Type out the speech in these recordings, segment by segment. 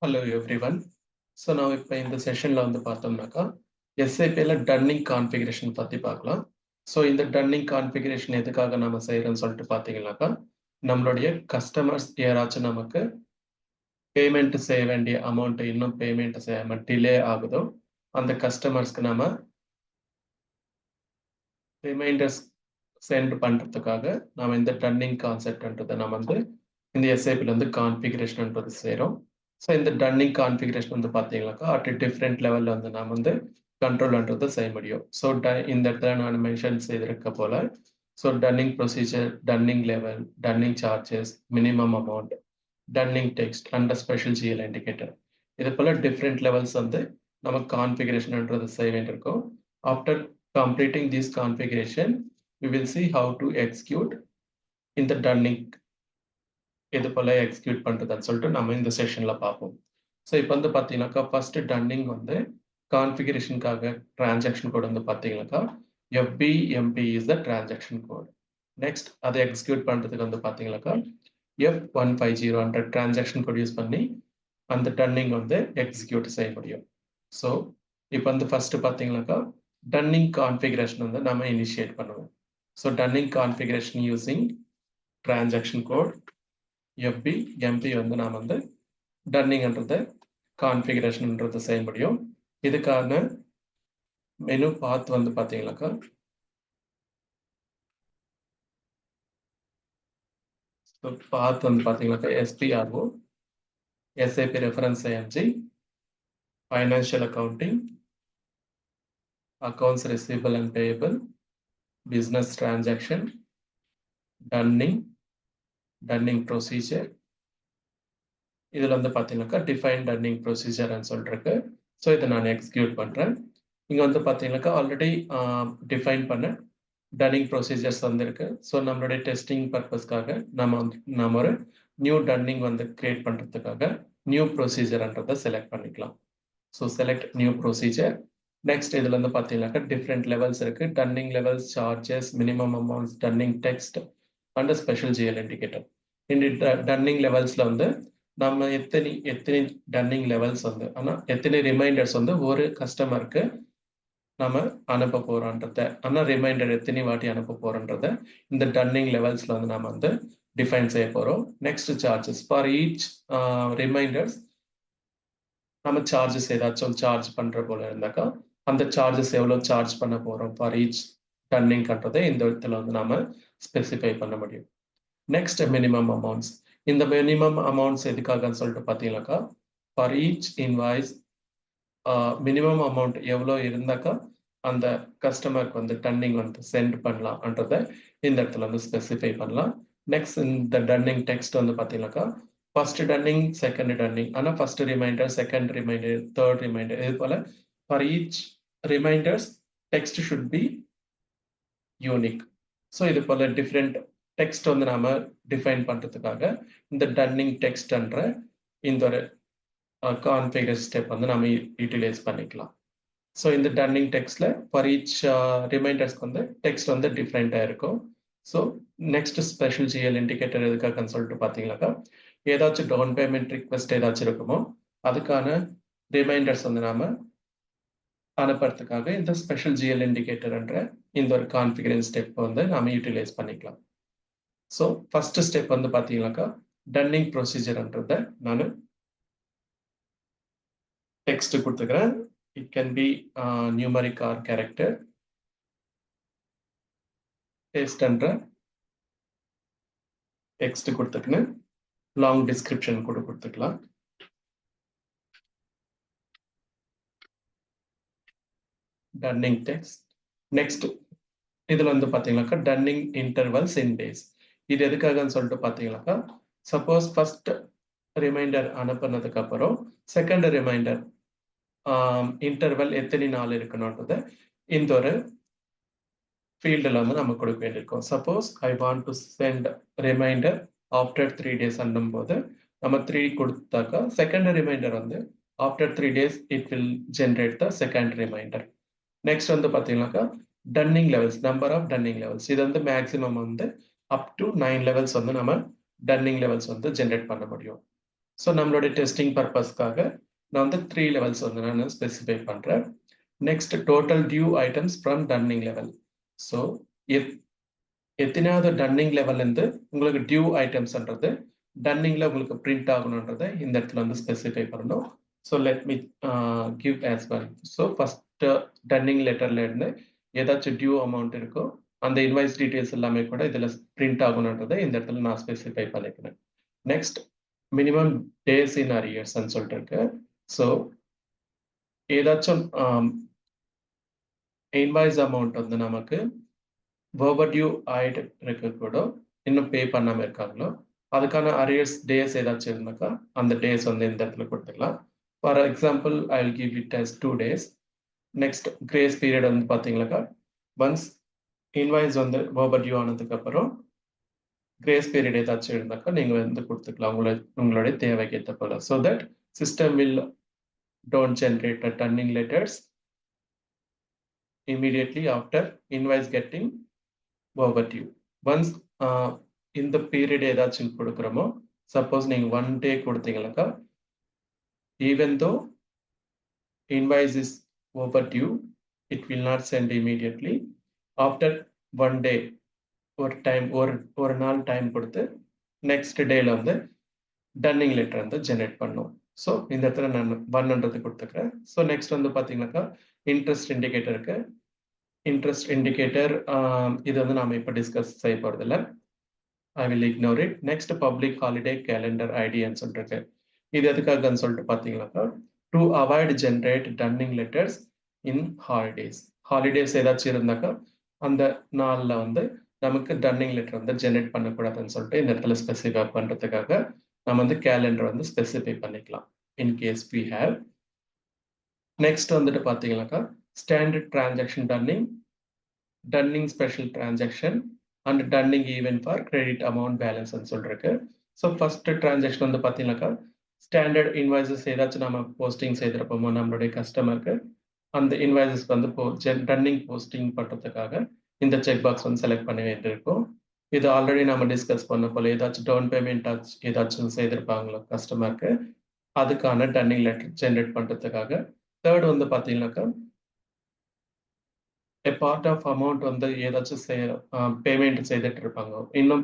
Hello everyone. So now இப்போ இந்த செஷன்ல வந்து பார்த்தோம்னாக்கா SAPல டன்னிங் கான்ஃபிகரேஷன் பத்தி பார்க்கலாம். ஸோ இந்த டன்னிங் கான்ஃபிகரேஷன் எதுக்காக நம்ம செய்யறோம்னு சொல்லிட்டு பார்த்தீங்கன்னாக்கா நம்மளுடைய கஸ்டமர்ஸ் யாராச்சும் நமக்கு பேமெண்ட் செய்ய வேண்டிய அமௌண்ட் இன்னும் பேமெண்ட் செய்யாம டிலே ஆகுதோ அந்த கஸ்டமர்ஸ்க்கு நம்ம ரிமைண்டர்ஸ் சென்ட் பண்றதுக்காக நாம இந்த டன்னிங் கான்செப்ட்ன்றதை நம்ம வந்து இந்த SAPல வந்து கான்ஃபிகரேஷன்ன்றது செய்கிறோம். ஸோ இந்த டன்னிங் கான்ஃபிகரேஷன் வந்து பார்த்தீங்கன்னாக்கா அட் டிஃப்ரெண்ட் லெவலில் வந்து நாம் வந்து கண்ட்ரோல்ன்றது செய்ய முடியும். ஸோ இந்த இடத்துல நான் மென்ஷன் செய்திருக்க போல so Dunning procedure, Dunning level, Dunning charges, minimum amount, Dunning text and special GL indicator, இது போல டிஃப்ரெண்ட் லெவல்ஸ் வந்து நம்ம கான்ஃபிகரேஷன்ன்றது செய்ய வேண்டியிருக்கும். After completing this configuration we will see how to execute in the dunning இது போல எக்ஸிக்யூட் பண்றதுன்னு சொல்லிட்டு நம்ம இந்த செஷன்ல பார்ப்போம். ஸோ இப்போ வந்து பார்த்தீங்கன்னாக்கா ஃபர்ஸ்ட் டன்னிங் வந்து கான்ஃபிகரேஷனுக்காக டிரான்சாக்ஷன் கோட் வந்து பார்த்தீங்கன்னாக்கா FBMP is the transaction code. Next அதை எக்ஸிக்யூட் பண்றதுக்கு வந்து பார்த்தீங்கன்னாக்கா F150 டிரான்சாக்ஷன் கோட் யூஸ் பண்ணி அந்த டன்னிங் வந்து எக்ஸிக்யூட் செய்ய முடியும். ஸோ இப்போ வந்து ஃபர்ஸ்ட் பார்த்தீங்கன்னாக்கா டன்னிங் கான்ஃபிகரேஷன் வந்து நம்ம இனிஷியேட் பண்ணுவோம். So dunning configuration using transaction code FBMP வந்து நாம் வந்து டன்னிங்ன்றத கான்ஃபிகரேஷன்ன்றது செய்ய முடியும். இதுக்கான மெனு பாத் வந்து பார்த்தீங்கன்னாக்கா பாத் வந்து பார்த்தீங்கன்னாக்கா SPRO, SAP reference IMG, financial accounting, accounts receivable and payable, business transaction, Dunning, Dunning procedure, இதில் வந்து பார்த்தீங்கன்னாக்கா டிஃபைன் டன்னிங் ப்ரொசீஜர்னு சொல்லிருக்கு. ஸோ இதை நான் எக்ஸிக்யூட் பண்ணுறேன். இங்கே வந்து பார்த்தீங்கன்னாக்கா ஆல்ரெடி டிஃபைன் பண்ண டன்னிங் ப்ரொசீஜர்ஸ் வந்துருக்கு. ஸோ நம்மளுடைய டெஸ்டிங் பர்பஸ்க்காக நம்ம ஒரு நியூ டன்னிங் வந்து கிரியேட் பண்ணுறதுக்காக நியூ ப்ரொசீஜர்ன்றதை செலக்ட் பண்ணிக்கலாம். So select new procedure. Next இதில் வந்து பார்த்தீங்கன்னாக்கா டிஃப்ரெண்ட் லெவல்ஸ் இருக்குது. Dunning levels, charges, minimum amounts, Dunning text and special GL indicator. இந்த டன்னிங் லெவல்ஸில் வந்து நம்ம எத்தனை டன்னிங் லெவல்ஸ் வந்து ஆனால் எத்தனை ரிமைண்டர்ஸ் வந்து ஒரு கஸ்டமருக்கு நம்ம அனுப்ப போகிறோன்றத ஆனால் ரிமைண்டர் எத்தனை வாட்டி அனுப்ப போகிறோன்றத இந்த டன்னிங் லெவல்ஸில் வந்து நம்ம வந்து டிஃபைன் செய்ய போகிறோம். Next charges for each reminders நம்ம சார்ஜஸ் ஏதாச்சும் சார்ஜ் பண்ணுற போல இருந்தாக்கா அந்த சார்ஜஸ் எவ்வளோ சார்ஜ் பண்ண போகிறோம் ஃபார் ஈச் டன்னிங்ன்றதை இந்த இடத்துல வந்து நம்ம ஸ்பெசிஃபை பண்ண முடியும். Next minimum amounts. இந்த மினிமம் அமௌண்ட்ஸ் எதுக்காகன்னு சொல்லிட்டு பார்த்தீங்கன்னாக்கா for each invoice minimum amount எவ்வளோ இருந்தாக்கா அந்த கஸ்டமருக்கு வந்து டன்னிங் வந்து சென்ட் பண்ணலாம்ன்றதை இந்த இடத்துல வந்து ஸ்பெசிஃபை பண்ணலாம். நெக்ஸ்ட் இந்த டன்னிங் டெக்ஸ்ட் வந்து பார்த்தீங்கன்னாக்கா ஃபர்ஸ்ட் டன்னிங், செகண்ட் டன்னிங், ஆனால் first reminder, second reminder, third reminder, இது போல for each reminders text should be unique. So இது போல டிஃப்ரெண்ட் டெக்ஸ்ட் வந்து நாம டிஃபைன் பண்றதுக்காக இந்த டன்னிங் டெக்ஸ்ட்ன்ற இந்த ஒரு கான்ஃபிகர் ஸ்டெப் வந்து நம்ம யூட்டிலைஸ் பண்ணிக்கலாம். ஸோ இந்த டன்னிங் டெக்ஸ்ட்ல ஃபார் ஈச் ரிமைண்டர்ஸ்க்கு வந்து டெக்ஸ்ட் வந்து டிஃப்ரெண்டாக இருக்கும். So next special GL indicator எதுக்காகன்னு சொல்லிட்டு பார்த்தீங்கன்னாக்கா ஏதாச்சும் டவுன் பேமெண்ட் ரிக்வெஸ்ட் ஏதாச்சும் இருக்குமோ அதுக்கான ரிமைண்டர்ஸ் வந்து நாம அனுப்புறதுக்காக இந்த ஸ்பெஷல் GL இண்டிகேட்டர்ன்ற இந்த ஒரு கான்ஃபிகரேஷன் ஸ்டெப் வந்து நாம யூட்டிலைஸ் பண்ணிக்கலாம். ஸோ ஃபர்ஸ்ட் ஸ்டெப் வந்து பார்த்தீங்கன்னாக்கா டன்னிங் ப்ரொசீஜர்ன்றதை நான் டெக்ஸ்ட் கொடுத்துக்கிறேன். It can be numeric or character. டெக்ஸ்ட்ன்ற டெக்ஸ்ட் கொடுத்துக்கணும். லாங் டிஸ்கிரிப்ஷன் கூட கொடுத்துக்கலாம். Dunning text. நெக்ஸ்ட் இதில் வந்து பார்த்தீங்கன்னாக்கா டன்னிங் இன்டர்வல்ஸ் இன் டேஸ். இது எதுக்காகன்னு சொல்லிட்டு பார்த்தீங்கன்னாக்கா சப்போஸ் ஃபர்ஸ்ட் ரிமைண்டர் அனுப்புனதுக்கு அப்புறம் செகண்ட் ரிமைண்டர் இன்டர்வல் எத்தனை நாள் இருக்கணும்ன்றதை இந்த ஒரு ஃபீல்டில் வந்து நம்ம கொடுக்க வேண்டியிருக்கோம். Suppose I want to send reminder after 3 days அனுப்பும் போது நம்ம 3 கொடுத்தாக்கா செகண்ட் ரிமைண்டர் வந்து after 3 days it will generate the second reminder. Next வந்து பார்த்தீங்கன்னாக்கா dunning levels, number of dunning levels. இது வந்து மேக்ஸிமம் வந்து அப் டு 9 லெவல்ஸ் வந்து நம்ம டன்னிங் லெவல்ஸ் வந்து ஜென்ரேட் பண்ண முடியும். ஸோ நம்மளுடைய டெஸ்டிங் பர்பஸ்க்காக நான் வந்து 3 லெவல்ஸ் வந்து நான் ஸ்பெசிஃபை பண்றேன். Next total due items from dunning level. So எத்தனாவது டன்னிங் லெவல்ல இருந்து உங்களுக்கு டியூ ஐட்டம்ஸ்ன்றது டன்னிங்ல உங்களுக்கு பிரிண்ட் ஆகணுன்றதை இந்த இடத்துல வந்து ஸ்பெசிஃபை பண்ணணும். So let me give as well. So first Dunning லெட்டர்ல இருந்து ஏதாச்சும் டியூ அமௌண்ட் இருக்கோ அந்த இன்வாய்ஸ் டீடைல்ஸ் எல்லாமே கூட இதுல பிரிண்ட் ஆகணுன்றதை இந்த இடத்துல நான் ஸ்பெசிஃபை பண்ணிக்கிறேன். நெக்ஸ்ட் மினிமம் டேஸ் இன் அரியர்ஸ்ன்னு சொல்லிட்டு இருக்கு. ஸோ ஏதாச்சும் இன்வாய்ஸ் அமௌண்ட் வந்து நமக்கு ஓவர்டியூ ஆயிட்டு இருக்க கூட இன்னும் பே பண்ணாம இருக்காங்களோ அதுக்கான அரியர்ஸ் டேஸ் ஏதாச்சும் இருந்தாக்கா அந்த டேஸ் வந்து இந்த இடத்துல கொடுத்துக்கலாம். For example I will give it as 2 days. Next grace period வந்து பார்த்தீங்கன்னாக்கா ஒன்ஸ் இன்வாய்ஸ் வந்து ஓவர்டியூ ஆனதுக்கு அப்புறம் கிரேஸ் பீரியட் ஏதாச்சும் இருந்தாக்கா நீங்க வந்து கொடுத்துக்கலாம் உங்களுடைய தேவைக்கு ஏற்ற போல. So that system will don't generate dunning letters immediately after invoice getting overdue. Once இந்த பீரியட் ஏதாச்சும் கொடுக்குறோமோ சப்போஸ் நீங்க 1 day கொடுத்தீங்கன்னாக்கா even though invoice is overdue it will not send immediately. After 1 day ஒரு நாள் டைம் கொடுத்து நெக்ஸ்ட் டேல வந்து Dunning letter வந்து ஜெனரேட் பண்ணும். ஸோ இந்த இடத்துல நான் 100 கொடுத்துக்கிறேன். ஸோ நெக்ஸ்ட் வந்து பார்த்தீங்கன்னாக்கா இன்ட்ரெஸ்ட் இண்டிகேட்டருக்கு இன்ட்ரெஸ்ட் இண்டிகேட்டர் இது வந்து நாம இப்போ டிஸ்கஸ் செய்ய போறதில்ல. I will ignore it. Next public holiday calendar ஐடின்னு சொல்லிட்டு இது எதுக்காகன்னு சொல்லிட்டு பார்த்தீங்கன்னாக்கா to avoid generate dunning letters in holidays. Holidays ஏதாச்சும் இருந்தாக்கா அந்த நாளில் வந்து நமக்கு டன்னிங் லெட்டர் வந்து ஜென்ரேட் பண்ணக்கூடாதுன்னு சொல்லிட்டு இந்த இடத்துல ஸ்பெசிஃபை பண்ணுறதுக்காக நம்ம வந்து கேலண்டர் வந்து ஸ்பெசிஃபை பண்ணிக்கலாம் இன்கேஸ் வி ஹேவ். நெக்ஸ்ட் வந்துட்டு பார்த்தீங்கன்னாக்கா standard transaction dunning special transaction and dunning event for credit amount பேலன்ஸ்ன்னு சொல்லிருக்கு. ஸோ ஃபர்ஸ்ட் டிரான்சாக்ஷன் வந்து பார்த்தீங்கன்னாக்கா ஸ்டாண்டர்ட் இன்வாய்சஸ் ஏதாச்சும் நம்ம போஸ்டிங் செய்திருப்போமோ நம்மளுடைய கஸ்டமருக்கு அந்த இன்வாய்சஸ் வந்து டன்னிங் போஸ்டிங் பண்ணுறதுக்காக இந்த செக் பாக்ஸ் வந்து செலக்ட் பண்ண வேண்டியிருக்கும். இது ஆல்ரெடி நம்ம டிஸ்கஸ் பண்ண போல ஏதாச்சும் டவுன் பேமெண்ட் ஏதாச்சும் செய்திருப்பாங்களோ கஸ்டமருக்கு அதுக்கான டன்னிங் லெட்டர் ஜென்ரேட் பண்ணுறதுக்காக. தேர்ட் வந்து பார்த்தீங்கன்னாக்கா பார்ட் ஆஃப் அமௌண்ட் வந்து ஏதாச்சும் பேமெண்ட் செய்துட்டு இருப்பாங்க, இன்னும்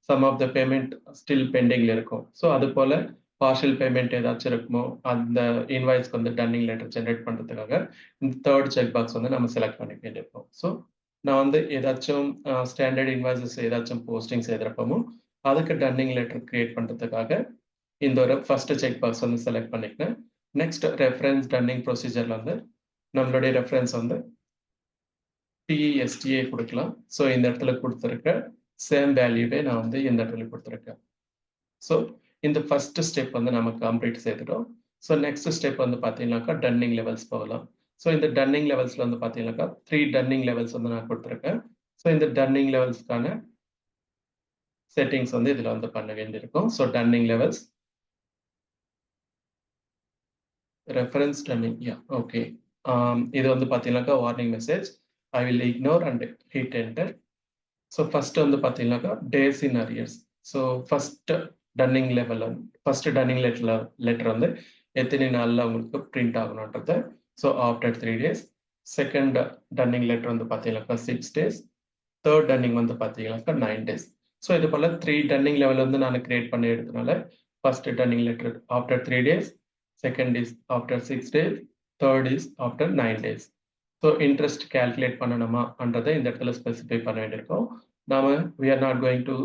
some of the payment still பெண்டிங்ல இருக்கும். ஸோ அது போல பார்ஷியல் பேமெண்ட் ஏதாச்சும் இருக்குமோ அந்த இன்வாய்ஸ்க்கு வந்து டன்னிங் லெட்டர் ஜென்ரேட் பண்ணுறதுக்காக இந்த தேர்ட் செக் பாக்ஸ் வந்து நம்ம செலக்ட் பண்ணி வேண்டியிருக்கோம். ஸோ நான் வந்து ஏதாச்சும் ஸ்டாண்டர்ட் இன்வாய்சஸ் ஏதாச்சும் போஸ்டிங் செய்திருப்போமோ அதுக்கு டன்னிங் லெட்டர் கிரியேட் பண்ணுறதுக்காக இந்த ஒரு ஃபர்ஸ்ட் செக் பாக்ஸ் வந்து செலக்ட் பண்ணிக்கிறேன். நெக்ஸ்ட் ரெஃபரன்ஸ் டன்னிங் ப்ரொசீஜர்ல வந்து நம்மளுடைய ரெஃபரன்ஸ் வந்து TSTA கொடுக்கலாம். ஸோ இந்த இடத்துல கொடுத்துருக்க சேம் வேல்யூவே நான் வந்து இந்த இடத்துல கொடுத்துருக்கேன். ஸோ இந்த ஃபர்ஸ்ட் ஸ்டெப் வந்து நம்ம கம்ப்ளீட் செய்துட்டோம். ஸோ நெக்ஸ்ட் ஸ்டெப் வந்து பார்த்தீங்கன்னாக்கா டன்னிங் லெவல்ஸ் போகலாம். ஸோ இந்த டன்னிங் லெவல்ஸ்ல வந்து பார்த்தீங்கன்னாக்கா 3 டன்னிங் லெவல்ஸ் வந்து நான் கொடுத்துருக்கேன். ஸோ இந்த டன்னிங் லெவல்ஸ்க்கான செட்டிங்ஸ் வந்து இதுல வந்து பண்ண வேண்டியிருக்கும். So Dunning levels reference Dunning okay. இது வந்து பார்த்தீங்கன்னாக்கா warning message I will ignore and hit enter. So first வந்து பார்த்தீங்கன்னாக்கா days in arrears. So first dunning letter வந்து எத்தனை நாளில் உங்களுக்கு பிரிண்ட் ஆகணுன்றது. So after 3 days. Second dunning letter வந்து பார்த்தீங்கன்னாக்கா 6 days. தேர்ட் டன்னிங் வந்து பார்த்தீங்கன்னாக்கா 9 days. ஸோ இது போல 3 டன்னிங் லெவல் வந்து நான் கிரியேட் பண்ணி எடுத்தனால first dunning letter after 3 days, second is after 6 days, third is after 9 days. So interest calculate பண்ணணுமான்றதை இந்த இடத்துல ஸ்பெசிஃபை பண்ண வேண்டியிருக்கோம். நாம we are not going to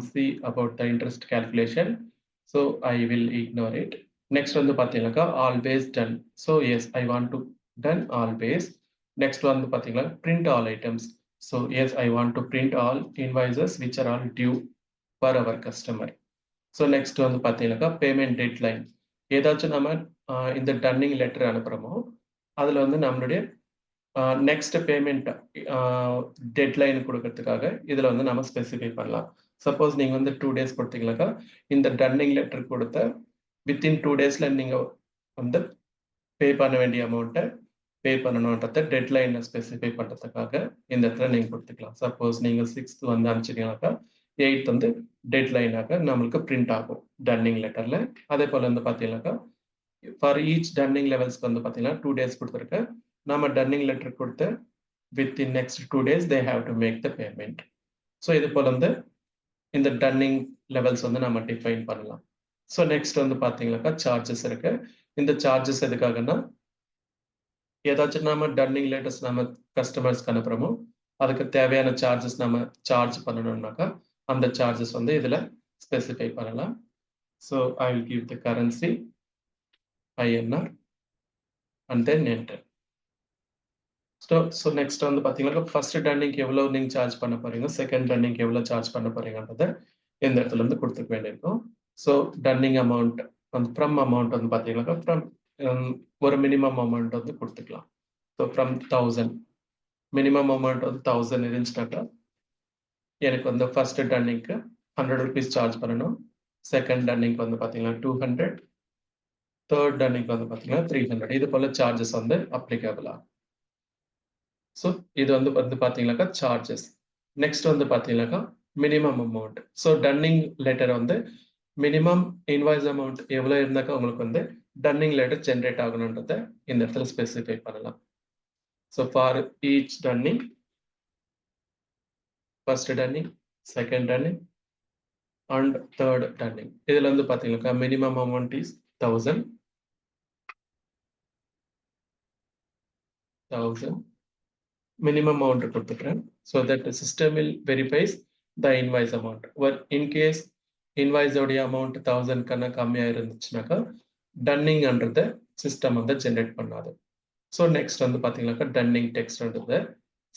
see about the interest calculation. So I will ignore it. Next வந்து பார்த்தீங்கன்னாக்கா always done. So yes, I want to done always. Next வந்து பார்த்தீங்கன்னா print all items. So yes, I want to print all invoices which are all due for our customer. So next வந்து பார்த்தீங்கன்னாக்கா payment deadline. ஏதாச்சும் நம்ம இந்த Dunning letter அனுப்புகிறோமோ அதில் வந்து நம்மளுடைய நெக்ஸ்ட் பேமெண்ட் டெட்லைன் கொடுக்கறதுக்காக இதில் வந்து நம்ம ஸ்பெசிஃபை பண்ணலாம். சப்போஸ் நீங்கள் வந்து 2 days கொடுத்தீங்கன்னாக்கா இந்த டன்னிங் லெட்டர் கொடுத்த வித்தின் 2 daysல நீங்கள் வந்து பே பண்ண வேண்டிய அமௌண்ட்டை பே பண்ணணுன்றத டெட்லைனை ஸ்பெசிஃபை பண்ணுறதுக்காக இந்த இடத்துல நீங்கள் கொடுத்துக்கலாம். சப்போஸ் நீங்கள் 6th வந்து அனுப்பிச்சிட்டீங்கன்னாக்கா 8th வந்து டெட்லைனாக நம்மளுக்கு பிரிண்ட் ஆகும் டன்னிங் லெட்டர்ல. அதே போல வந்து பார்த்தீங்கன்னாக்கா ஃபார் ஈச் டன்னிங் லெவல்ஸ்க்கு வந்து பார்த்தீங்கன்னா 2 days கொடுத்துருக்கேன். நம்ம டன்னிங் லெட்டர் கொடுத்து within next 2 days they have to make the payment. So இது போல வந்து இந்த டன்னிங் லெவல்ஸ் வந்து நம்ம டிஃபைன் பண்ணலாம். ஸோ நெக்ஸ்ட் வந்து பார்த்தீங்கன்னாக்கா சார்ஜஸ் இருக்கு. இந்த சார்ஜஸ் எதுக்காகன்னா ஏதாச்சும் நம்ம டன்னிங் லெட்டர்ஸ் நம்ம கஸ்டமர்ஸ்க்கு அனுப்புறோமோ அதுக்கு தேவையான சார்ஜஸ் நம்ம சார்ஜ் பண்ணணும்னாக்கா அந்த சார்ஜஸ் வந்து இதுல ஸ்பெசிஃபை பண்ணலாம். So I will give the currency INR and then enter. So next வந்து பார்த்தீங்கன்னா ஃபர்ஸ்ட் டன்னிங்க்கு எவ்வளோ நீங்கள் சார்ஜ் பண்ண போறீங்க, செகண்ட் டன்னிங்க்கு எவ்வளோ சார்ஜ் பண்ண போறீங்கன்றதை இந்த இடத்துல இருந்து கொடுத்துக்க வேண்டியிருக்கும். ஸோ டன்னிங் அமௌண்ட் வந்து ஃப்ரம் அமௌண்ட் வந்து பார்த்தீங்கன்னாக்கா ஃப்ரம் ஒரு மினிமம் அமௌண்ட் வந்து கொடுத்துக்கலாம். ஸோ ஃப்ரம் 1000 மினிமம் அமௌண்ட் வந்து 1000 இருந்துச்சுனாக்கா எனக்கு வந்து ஃபர்ஸ்ட் டன்னிங்க்கு 100 rupees சார்ஜ் பண்ணணும், செகண்ட் டன்னிங்க்கு வந்து பார்த்தீங்கன்னா 200, தேர்ட் டன்னிங்க்கு வந்து பார்த்தீங்கன்னா 300. இது போல சார்ஜஸ் வந்து அப்ளிகபிள் ஆகும். ஸோ இது வந்து பார்த்தீங்கன்னாக்கா சார்ஜஸ். நெக்ஸ்ட் வந்து பார்த்தீங்கன்னாக்கா minimum amount. So Dunning letter வந்து மினிமம் இன்வாய்ஸ் அமௌண்ட் எவ்வளோ இருந்தாக்கா உங்களுக்கு வந்து டன்னிங் லெட்டர் ஜென்ரேட் ஆகணுன்றதை இந்த இடத்துல ஸ்பெசிஃபை பண்ணலாம். So for each Dunning, first dunning, second Dunning and third Dunning, இதுல வந்து பார்த்தீங்கன்னாக்கா minimum amount is 1000. minimum amount கொடுத்துக்கிறேன். So that the system will verifies the invoice amount. But in case invoice உடைய amount 1000 கன்னா கம்மியா இருந்துச்சுனாக்கா dunning அன்றத system வந்து generate பண்ணாது. So next வந்து பார்த்தீங்கன்னாக்கா dunning text அன்றத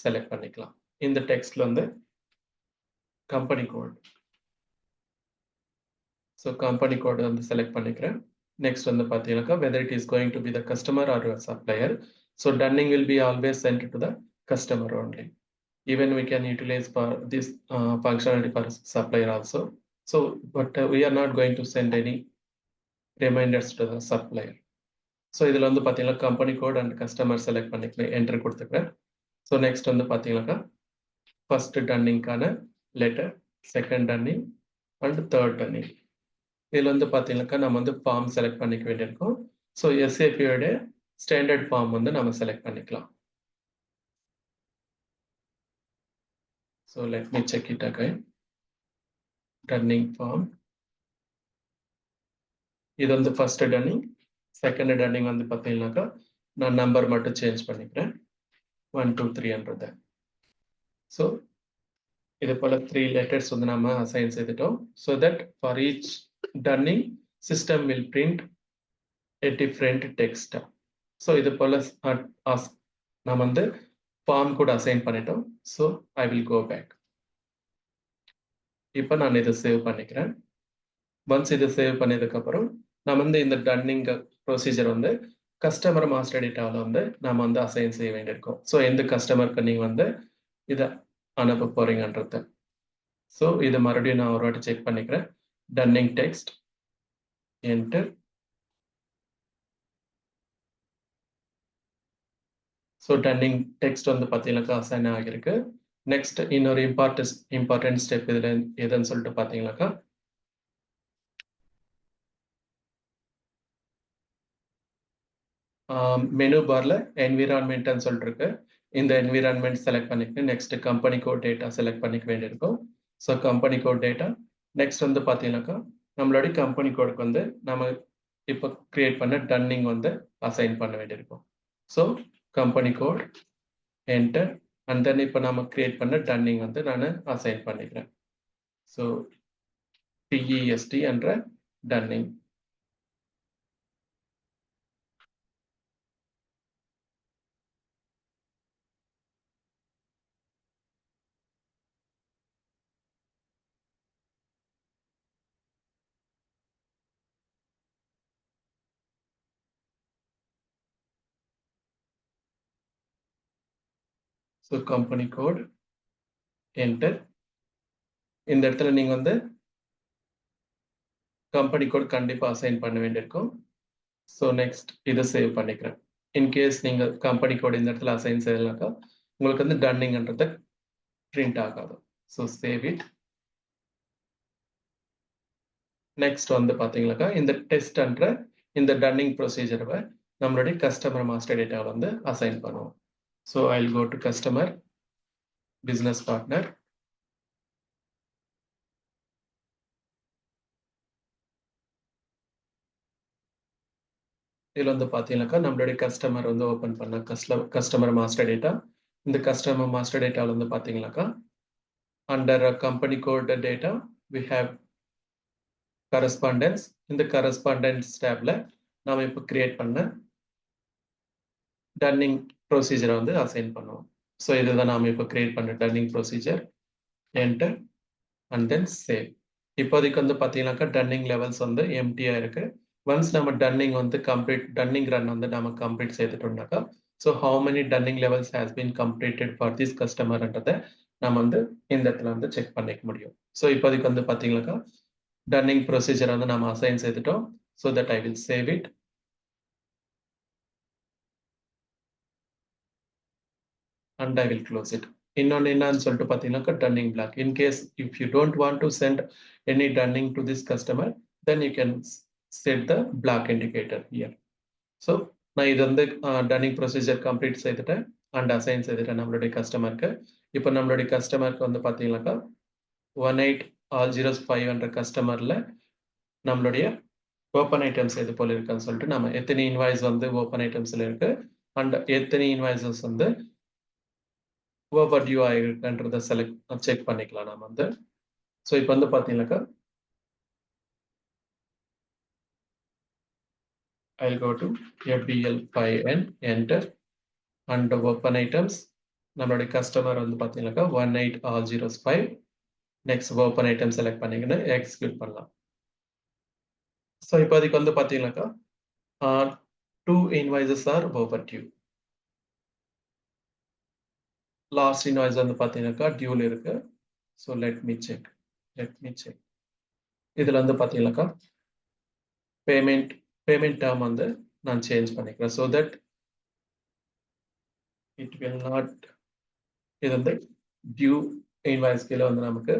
select பண்ணிக்கலாம். இந்த textல வந்து company code. So company code வந்து select பண்ணிக்கிறேன். Next வந்து பார்த்தீங்கன்னாக்கா whether it is going to be the customer or a supplier. So dunning will be always sent to the customer only. Even we can utilize for this functionality for supplier also. So, but we are not going to send any reminders to the supplier. So, இதுல வந்து பார்த்தீங்கன்னா company code and customer select பண்ணிக்கலாம், enter கொடுத்துக்கிறேன். So, next வந்து பார்த்தீங்கன்னா first dunning-கான letter, second dunning and third dunning. இதுல வந்து பார்த்தீங்கன்னா நம்ம வந்து form select பண்ணிக்க வேண்டியிருக்கும். So, SAP உடைய standard form வந்து நம்ம select பண்ணிக்கலாம். So let me check it again. Dunning form. இது வந்து first dunning, second dunning வந்து பார்த்தீங்கன்னாக்கா நான் நம்பர் மட்டும் சேஞ்ச் பண்ணிக்கிறேன் 1 2 3ன்றத. ஸோ இது போல 3 letters வந்து நம்ம assign செய்துட்டோம். So that for each dunning system will print a different text. So இது போல நம்ம வந்து ஃபார்ம் கூட அசைன் பண்ணிட்டோம். So I will go back. இப்போ நான் இதை சேவ் பண்ணிக்கிறேன். ஒன்ஸ் இதை சேவ் பண்ணதுக்கு அப்புறம் நம்ம வந்து இந்த டன்னிங் ப்ரொசீஜர் வந்து கஸ்டமர் மாஸ்டர் டேட்டாவில் வந்து நம்ம வந்து அசைன் செய்ய வேண்டியிருக்கும். ஸோ எந்த கஸ்டமருக்கு நீங்கள் வந்து இதை அனுப்ப போறீங்கன்றது. ஸோ இதை மறுபடியும் நான் ஒரு வாட்டி செக் பண்ணிக்கிறேன். Dunning text enter. So Dunning text வந்து பார்த்தீங்கன்னாக்கா அசைன் ஆகியிருக்கு. நெக்ஸ்ட் இன்னொரு இம்பார்ட்டன்ட் ஸ்டெப் இதில் எதுன்னு சொல்லிட்டு பார்த்தீங்கன்னாக்கா மெனு பார்ல என்விரான்மெண்ட்னு சொல்லிட்டு இருக்கு. இந்த என்விரான்மெண்ட் செலக்ட் பண்ணிக்க next company code data select பண்ணிக்க வேண்டியிருக்கும். So company code data next வந்து பார்த்தீங்கன்னாக்கா நம்மளுடைய கம்பெனி கோடுக்கு வந்து நம்ம இப்போ கிரியேட் பண்ண டன்னிங் வந்து அசைன் பண்ண வேண்டியிருக்கும். So company code enter and then இப்போ நம்ம கிரியேட் பண்ண டன்னிங் வந்து நான் அசைன் பண்ணிக்கிறேன். ஸோ TEST என்ற dunning. So company code enter. இந்த இடத்துல நீங்க வந்து கம்பெனி கோட் கண்டிப்பா அசைன் பண்ண வேண்டியிருக்கும். ஸோ நெக்ஸ்ட் இதை சேவ் பண்ணிக்கிறேன். இன்கேஸ் நீங்க கம்பெனி கோட் இந்த இடத்துல அசைன் செய்யலாக்கா உங்களுக்கு வந்து டன்னிங்ன்றது பிரிண்ட் ஆகாது. So save it. நெக்ஸ்ட் வந்து பாத்தீங்கன்னாக்கா இந்த டெஸ்ட் என்ற இந்த டன்னிங் ப்ரொசீஜரை நம்மளுடைய கஸ்டமர் மாஸ்டர் டேட்டா வந்து அசைன் பண்ணுவோம். So I will go to customer business partner. இதில் வந்து பார்த்தீங்கன்னாக்கா நம்மளுடைய கஸ்டமர் வந்து ஓப்பன் பண்ண கஸ்டமர் மாஸ்டர் டேட்டா. இந்த கஸ்டமர் மாஸ்டர் டேட்டாவில் வந்து பார்த்தீங்கன்னாக்கா under company code data we have correspondence. இந்த கரஸ்பாண்டன்ஸ் டேப்ல நாம இப்போ கிரியேட் பண்ண டன்னிங் ப்ரொசீஜரை வந்து அசைன் பண்ணுவோம். ஸோ இதுதான் நாம இப்போ கிரியேட் பண்ண Dunning procedure. Enter and then save. இப்போதைக்கு வந்து பார்த்தீங்கன்னாக்கா டன்னிங் லெவல்ஸ் வந்து எம்டியா இருக்கு. ஒன்ஸ் நம்ம டன்னிங் வந்து டன்னிங் ரன் வந்து நம்ம கம்ப்ளீட் செய்துட்டோம்னாக்கா so how many dunning levels has been completed for this கஸ்டமர்ன்றதை நம்ம வந்து இந்த இடத்துல வந்து செக் பண்ணிக்க முடியும். ஸோ இப்போதைக்கு வந்து பார்த்தீங்கன்னாக்கா டன்னிங் ப்ரொசீஜர் வந்து நம்ம அசைன் செய்துட்டோம். So that I will save it and I will close it. இன்னொன்று என்னன்னு சொல்லிட்டு பார்த்தீங்கன்னாக்கா dunning block. In case if you don't want to send any dunning to this customer, then you can set the black indicator here. So நான் இது வந்து dunning procedure complete செய்துட்டேன் and assign செய்துட்டேன் நம்மளுடைய கஸ்டமருக்கு. இப்போ நம்மளுடைய கஸ்டமருக்கு வந்து பார்த்தீங்கன்னாக்கா 18all05 என்ற கஸ்டமர்ல நம்மளுடைய ஓப்பன் ஐட்டம்ஸ் எது போல இருக்குன்னு சொல்லிட்டு நம்ம எத்தனை இன்வாய்ஸ் வந்து ஓப்பன் ஐட்டம்ஸ்ல இருக்கு அண்ட் எத்தனை இன்வாய்ஸஸ் வந்து overdue ஆயிருக்குன்றத செக் பண்ணிக்கலாம் நாம வந்து. ஸோ இப்போ வந்து பார்த்தீங்கன்னாக்கா I'll go to FBL5N enter and open items. நம்மளுடைய கஸ்டமர் வந்து பார்த்தீங்கன்னாக்கா 18all05. Next open item select பண்ணிங்கன்னா எக்ஸிக்யூட் பண்ணலாம். ஸோ இப்போதைக்கு வந்து பார்த்தீங்கன்னாக்கா 2 invoices are overdue. Last invoice வந்து பார்த்தீங்கன்னாக்கா டியூல இருக்கு. So let me check. இதுல வந்து பார்த்தீங்கன்னாக்கா பேமெண்ட் டேர்ம் வந்து நான் சேஞ்ச் பண்ணிக்கிறேன். So that it will not இது வந்து டியூ இன்வாய்ஸ் கீழே வந்து நமக்கு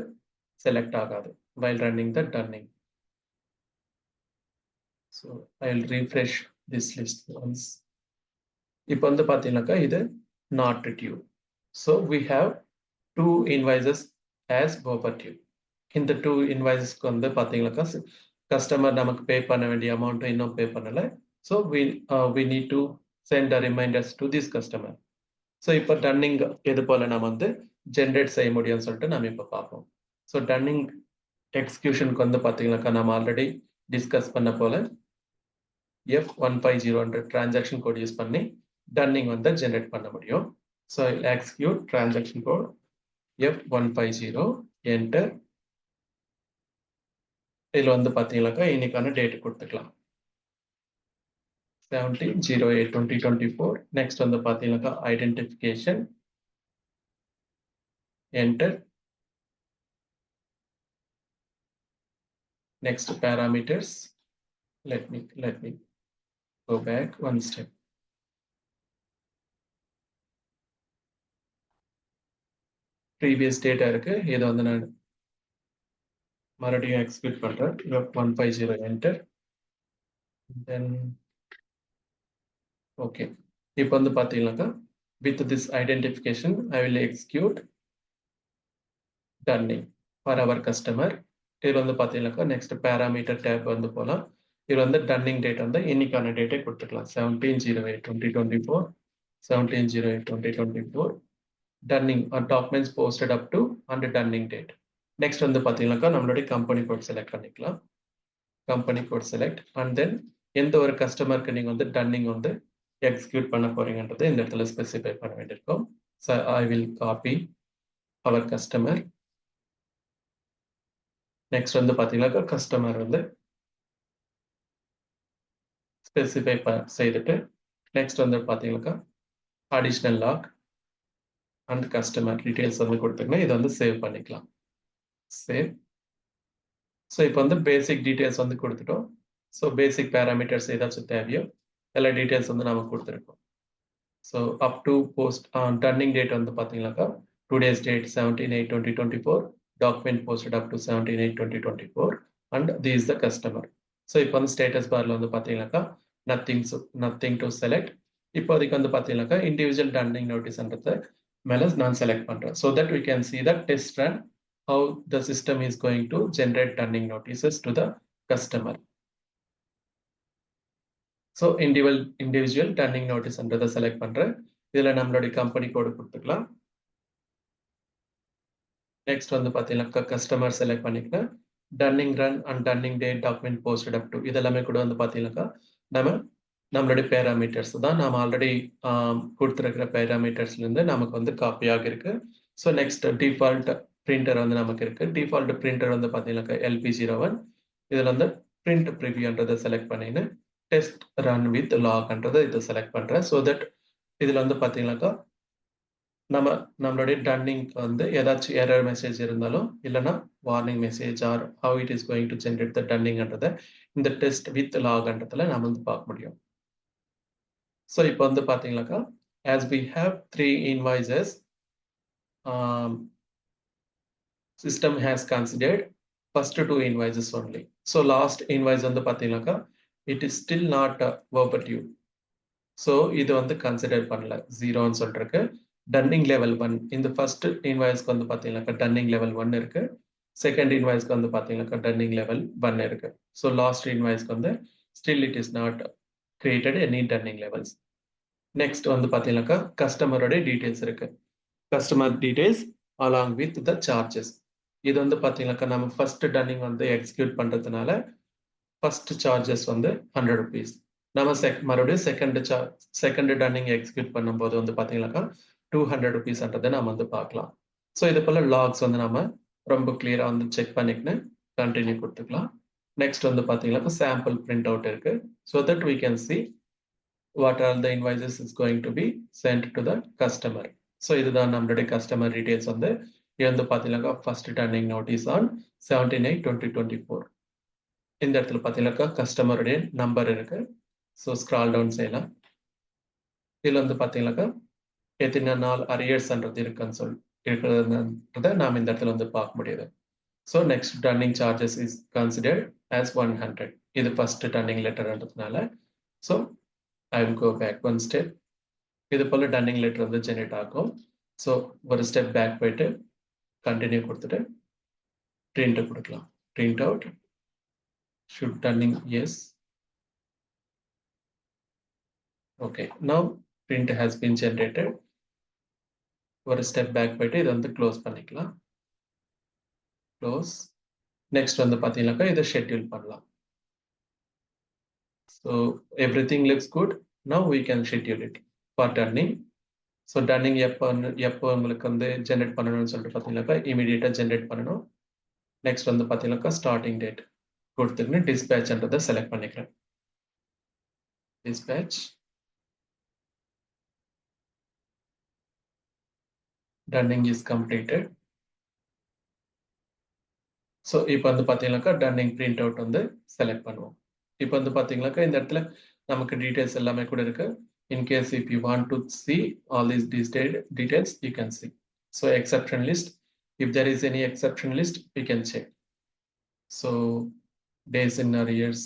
செலக்ட் ஆகாது while running the dunning. So I'll refresh this list once. இப்போ வந்து பார்த்தீங்கன்னாக்கா இது not due. So we have 2 invoices as overdue. இந்த 2 invoicesக்கு வந்து பார்த்தீங்கன்னாக்கா கஸ்டமர் நமக்கு பே பண்ண வேண்டிய அமௌண்ட் இன்னும் பே பண்ணல. So we need to send a reminders to this customer. So இப்போ டன்னிங் எது போல நம்ம வந்து ஜென்ரேட் செய்ய முடியும்னு சொல்லிட்டு நம்ம இப்போ பார்ப்போம். ஸோ டன்னிங் எக்ஸிக்யூஷனுக்கு வந்து பார்த்தீங்கன்னாக்கா நம்ம ஆல்ரெடி டிஸ்கஸ் பண்ண போல F150 டிரான்சாக்ஷன் கோட் யூஸ் பண்ணி டன்னிங் வந்து ஜென்ரேட் பண்ண முடியும். So execute transaction code F150 enter. இதில் வந்து பார்த்தீங்கன்னாக்கா இன்னைக்கான டேட் கொடுத்துக்கலாம் 17/08/2024. நெக்ஸ்ட் வந்து பார்த்தீங்கன்னாக்கா identification enter. Next parameters. Let me go back one step. Previous data இருக்கு. இதை வந்து நான் மறுபடியும் எக்ஸிக்யூட் பண்றேன். F150 enter. Then okay. இப்போ வந்து பார்த்தீங்கன்னாக்கா with this identification I will execute dunning for our customer. இதில் வந்து பார்த்தீங்கன்னாக்கா நெக்ஸ்ட் பேராமீட்டர் டேப் வந்து போகலாம். இதில் வந்து டன்னிங் டேட் வந்து இன்னைக்கான டேட்டை கொடுத்துக்கலாம் 17/08/2024. 17/08/2024. Dunning or documents posted up to and dunning date. Next வந்து பார்த்தீங்கன்னாக்கா நம்மளுடைய கம்பெனி கோட் செலக்ட் பண்ணிக்கலாம். Company code select and then எந்த ஒரு கஸ்டமருக்கு நீங்கள் வந்து டன்னிங் வந்து எக்ஸிக்யூட் பண்ண போறீங்கன்றதை இந்த இடத்துல ஸ்பெசிஃபை பண்ண வேண்டியிருக்கும். So I will copy our customer. Next வந்து பார்த்தீங்கன்னாக்கா கஸ்டமர் வந்து ஸ்பெசிஃபை செய்துட்டு நெக்ஸ்ட் வந்து பார்த்தீங்கன்னாக்கா additional log and customer details வந்து கொடுத்துருங்க. இதை வந்து சேவ் பண்ணிக்கலாம். சேவ். ஸோ இப்போ வந்து பேசிக் டீடைல்ஸ் வந்து கொடுத்துட்டோம். ஸோ பேசிக் பேராமீட்டர்ஸ் ஏதாச்சும் தேவையோ எல்லா டீடைல்ஸ் வந்து நம்ம கொடுத்துருக்கோம். So up to post turning date வந்து பார்த்தீங்கன்னாக்கா today's date 17/8/2024. Document posted up to 17/8/2024 and this is the customer. So இப்போ வந்து status barல வந்து பாத்தீங்கன்னாக்கா nothing to select. இப்போதைக்கு வந்து பாத்தீங்கன்னாக்கா individual dunning notice ன்றத மேல நான் select பண்றேன். So that we can see the test run how the system is going to generate dunning notices to the customer. So individual dunning notice ன்றத select பண்றேன். இதுல நம்மளுடைய company code கொடுத்துக்கலாம். Next வந்து பாத்தீங்கன்னாக்கா customer select பண்ணிக்கிறேன். Dunning run and dunning date document posted up to இதெல்லாமே கூட வந்து பாத்தீங்கன்னாக்கா நம்மளுடைய parameters தான் நாம ஆல்ரெடி கொடுத்திருக்கிற parametersல இருந்து நமக்கு வந்து காப்பி ஆகிருக்கு. So next default printer வந்து நமக்கு இருக்கு. Default printer வந்து பாத்தீங்கன்னாக்கா LP01. இதுல வந்து print previewன்றதை select பண்ணின்னு test run with logன்றதை இதை select பண்றேன். So that இதுல வந்து பாத்தீங்கன்னாக்கா நம்மளுடைய டன்னிங்க்கு வந்து ஏதாச்சும் எரர் மெசேஜ் இருந்தாலும் இல்லைன்னா warning message or how it is going to generate the டன்னிங்ன்றதை இந்த டெஸ்ட் வித் லாக்ன்றதுல நம்ம வந்து பார்க்க முடியும். ஸோ இப்போ வந்து பார்த்தீங்கன்னாக்கா as we have 3 invoices, system has considered first 2 invoices only. So last invoice வந்து பார்த்தீங்கன்னாக்கா it is still not overdue. So இது வந்து கன்சிடர் பண்ணல, ஜீரோன்னு சொல்றதுக்கு. டன்னிங் லெவல் 1 இந்த ஃபர்ஸ்ட் இன்வாய்ஸ்க்கு வந்து பார்த்தீங்கன்னாக்கா டன்னிங் லெவல் 1 இருக்கு. செகண்ட் இன்வாய்ஸ்க்கு வந்து பார்த்தீங்கன்னாக்கா டன்னிங் லெவல் 1 இருக்கு. ஸோ லாஸ்ட் இன்வாய்ஸ்க்கு வந்து still it is not created any Dunning levels. Next வந்து பார்த்தீங்கன்னாக்கா கஸ்டமரோட டீடைல்ஸ் இருக்கு. Customer details along with the charges. இது வந்து பார்த்தீங்கன்னாக்கா நம்ம ஃபர்ஸ்ட் டன்னிங் வந்து எக்ஸிக்யூட் பண்றதுனால ஃபர்ஸ்ட் சார்ஜஸ் வந்து 100 rupees. நம்ம மறுபடியும் செகண்ட் டன்னிங் எக்ஸிக்யூட் பண்ணும்போது வந்து பார்த்தீங்கன்னாக்கா 200 rupeesன்றதை நம்ம வந்து பார்க்கலாம். ஸோ இது போல லாக்ஸ் வந்து நம்ம ரொம்ப கிளியரா வந்து செக் பண்ணிக்கின்னு கண்டினியூ கொடுத்துக்கலாம். நெக்ஸ்ட் வந்து பார்த்தீங்கன்னாக்கா சாம்பிள் பிரிண்ட் அவுட் இருக்கு. So that we can see what all the invoices is going to be sent to the customer. So இதுதான் நம்மளுடைய கஸ்டமர் டீடைல்ஸ் வந்து இது வந்து பார்த்தீங்கன்னாக்கா ஃபர்ஸ்ட் டன்னிங் நோட்டீஸ் ஆன் 17/8/2024. இந்த இடத்துல பார்த்தீங்கன்னாக்கா கஸ்டமருடைய நம்பர் இருக்கு. ஸோ ஸ்க்ரால் டவுன் செய்யலாம். இதுல வந்து பார்த்தீங்கன்னாக்கா எத்தனை நாள் அரியர்ஸ்ன்றது இருக்குன்னு இருக்கிறத நாம் இந்த இடத்துல வந்து பார்க்க முடியுது. So next turning charges is considered as 100. இது ஃபர்ஸ்ட் டர்னிங் லெட்டர்ன்றதுனால so I will go back one step. இது போல டர்னிங் லெட்டர் வந்து ஜெனரேட் ஆகும். ஸோ ஒரு ஸ்டெப் பேக் போயிட்டு கண்டினியூ கொடுத்துட்டு பிரிண்ட் கொடுக்கலாம். Print out should turning yes. Okay, now print has been generated. ஒரு ஸ்டெப் பேக் போயிட்டு இதை வந்து க்ளோஸ் பண்ணிக்கலாம். க்ளோஸ். நெக்ஸ்ட் வந்து பார்த்தீங்கன்னாக்கா இதை ஷெட்யூல் பண்ணலாம். So everything looks good. Now we can schedule it for turning. So turning எப்போ உங்களுக்கு வந்து ஜென்ரேட் பண்ணணும்னு சொல்லிட்டு பார்த்தீங்கன்னாக்கா இமீடியட்டாக ஜென்ரேட் பண்ணணும். நெக்ஸ்ட் வந்து பார்த்தீங்கன்னாக்கா ஸ்டார்டிங் டேட் கொடுத்துட்டு டிஸ்பேச்ன்றதை செலக்ட் பண்ணிக்கிறேன். Dispatch. Turning is completed. So இப்போ வந்து பார்த்தீங்கன்னாக்கா டர்னிங் பிரிண்ட் அவுட் வந்து செலக்ட் பண்ணுவோம். இப்போ வந்து பார்த்தீங்கன்னாக்கா இந்த இடத்துல நமக்கு டீடைல்ஸ் எல்லாமே கூட இருக்கு. In case if you want to see all these details you can see. So exception list, if there is any exception list we can check. So days in arrears,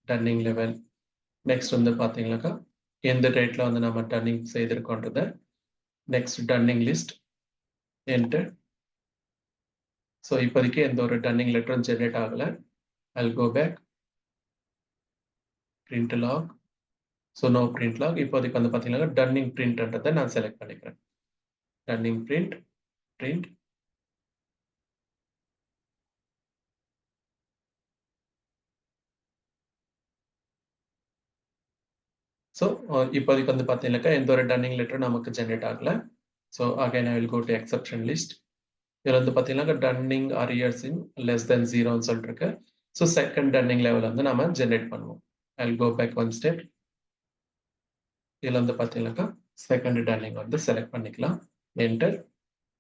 turning level. Next வந்து பார்த்தீங்கன்னாக்கா எந்த டேட்ல வந்து நம்ம turning செய்திருக்கோன்றத next turning list enter. So இப்போதைக்கு எந்த ஒரு டர்னிங் லெட்டரும் ஜென்ரேட் ஆகலை. I'll go back. print log. So no print log. இப்போதைக்கு வந்து பார்த்தீங்கன்னா டர்னிங் பிரிண்ட்ன்றதை நான் செலக்ட் பண்ணிக்கிறேன். Turning print print. ஸோ இப்போதைக்கு வந்து பார்த்தீங்கன்னாக்கா எந்த ஒரு டர்னிங் லெட்டரும் நமக்கு ஜென்ரேட் ஆகலை. So again I will go to exception list. இதில் வந்து பார்த்தீங்கன்னா turning arrears in less than 0ன்னு சொல்லிட்டு இருக்கு. ஸோ செகண்ட் டர்னிங் லெவல் வந்து நம்ம ஜென்ரேட் பண்ணுவோம். I will go back one step. இதில் வந்து பார்த்தீங்கன்னாக்கா செகண்ட் டர்னிங் வந்து செலக்ட் பண்ணிக்கலாம். Enter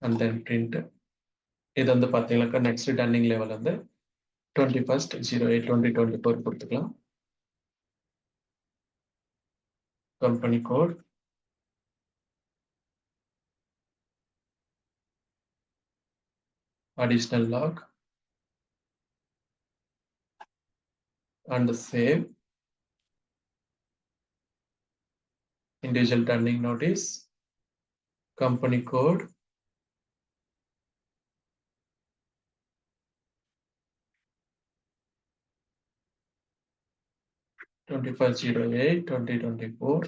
and then print. இது வந்து பார்த்தீங்கன்னாக்கா நெக்ஸ்ட் டர்னிங் லெவல் வந்து 21/08/2024 கொடுத்துக்கலாம். Company code, additional log, and save individual dunning notice, company code, (2508) 2024.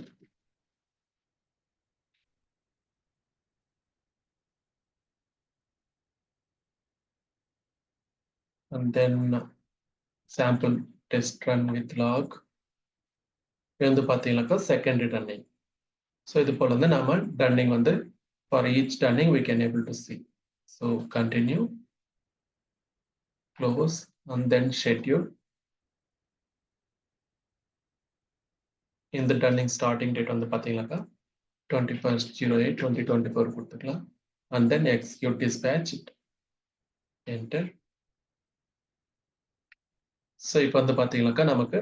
And then sample test run with log. இது வந்து பார்த்தீங்கன்னாக்கா secondary dunning. So இது போல வந்து நாம dunning வந்து for each dunning we can able to see. So continue, close, and then schedule. இந்த dunning starting date வந்து பார்த்தீங்கன்னாக்கா 21/08/2024 கொடுத்துக்கலாம். And then execute dispatch it. Enter. So இப்போ வந்து பார்த்தீங்கன்னாக்கா நமக்கு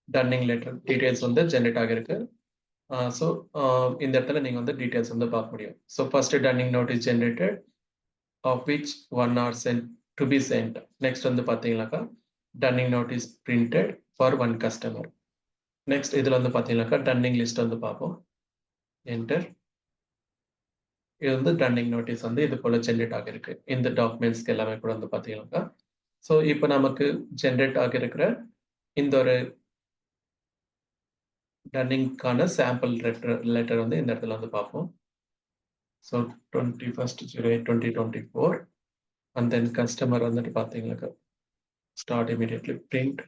dunning letter details வந்து generate ஆகிருக்கு. So இந்த இடத்துல நீங்க வந்து details வந்து பார்க்க முடியும். So first dunning note is generated, of which one are sent to be sent. Next வந்து பார்த்தீங்கன்னாக்கா dunning note is printed for one customer. Next இதுல வந்து பார்த்தீங்கன்னாக்கா dunning list வந்து பார்ப்போம். Enter. இது வந்து dunning notice வந்து இது போல generate ஆகிருக்கு. இந்த டாக்குமெண்ட்ஸ்க்கு எல்லாமே கூட வந்து பார்த்தீங்கன்னாக்கா. ஸோ இப்போ நமக்கு ஜென்ரேட் ஆகிருக்கிற இந்த ஒரு டன்னிங்கான சாம்பிள் லெட்டர் வந்து இந்த இடத்துல வந்து பார்ப்போம். ஸோ 21/08/2024. அண்ட் தென் கஸ்டமர் வந்துட்டு பார்த்தீங்கன்னாக்கா ஸ்டார்ட் இமீடியட்லி பிரிண்ட்.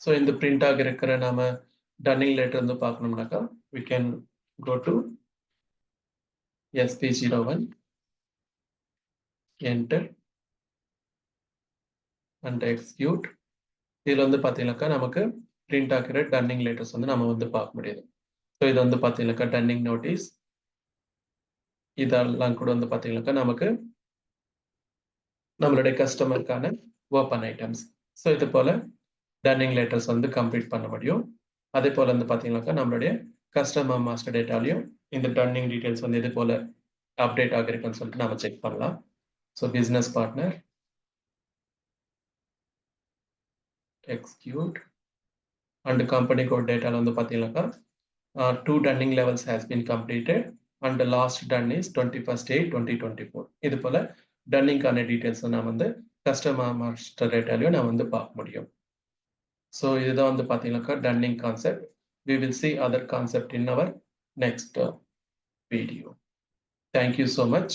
ஸோ இந்த பிரிண்ட் ஆகிருக்கிற நாம டன்னிங் லெட்டர் வந்து பார்க்கணும்னாக்கா we can go to SP01, enter and execute. இதில் வந்து பார்த்தீங்கன்னாக்கா நமக்கு பிரிண்ட் ஆகிற டன்னிங் லெட்டர்ஸ் வந்து நம்ம வந்து பார்க்க முடியுது. ஸோ இது வந்து பார்த்தீங்கன்னாக்கா டன்னிங் நோட்டீஸ், இதெல்லாம் கூட வந்து பார்த்தீங்கன்னாக்கா நமக்கு நம்மளுடைய கஸ்டமருக்கான ஓப்பன் ஐட்டம்ஸ். ஸோ இது போல டன்னிங் லெட்டர்ஸ் வந்து கம்ப்ளீட் பண்ண முடியும். அதே போல வந்து பார்த்தீங்கன்னாக்கா நம்மளுடைய கஸ்டமர் மாஸ்டர் டேட்டாலையும் இந்த டன்னிங் டீடைல்ஸ் வந்து இது போல அப்டேட் ஆகிருக்குன்னு சொல்லிட்டு நம்ம செக் பண்ணலாம். So business partner, execute, and company code டேட்டால வந்து பார்த்தீங்கன்னாக்கா 2 dunning levels has been completed and the last done is 21/08/2024. இது போல டன்னிங்கான டீடைல்ஸ் நான் வந்து கஸ்டமர் மாஸ்டர் டேட்டாலையும் நான் வந்து பார்க்க முடியும். ஸோ இதுதான் வந்து பார்த்தீங்கன்னாக்கா Dunning concept. We will see other concept in our next video. Thank you so much.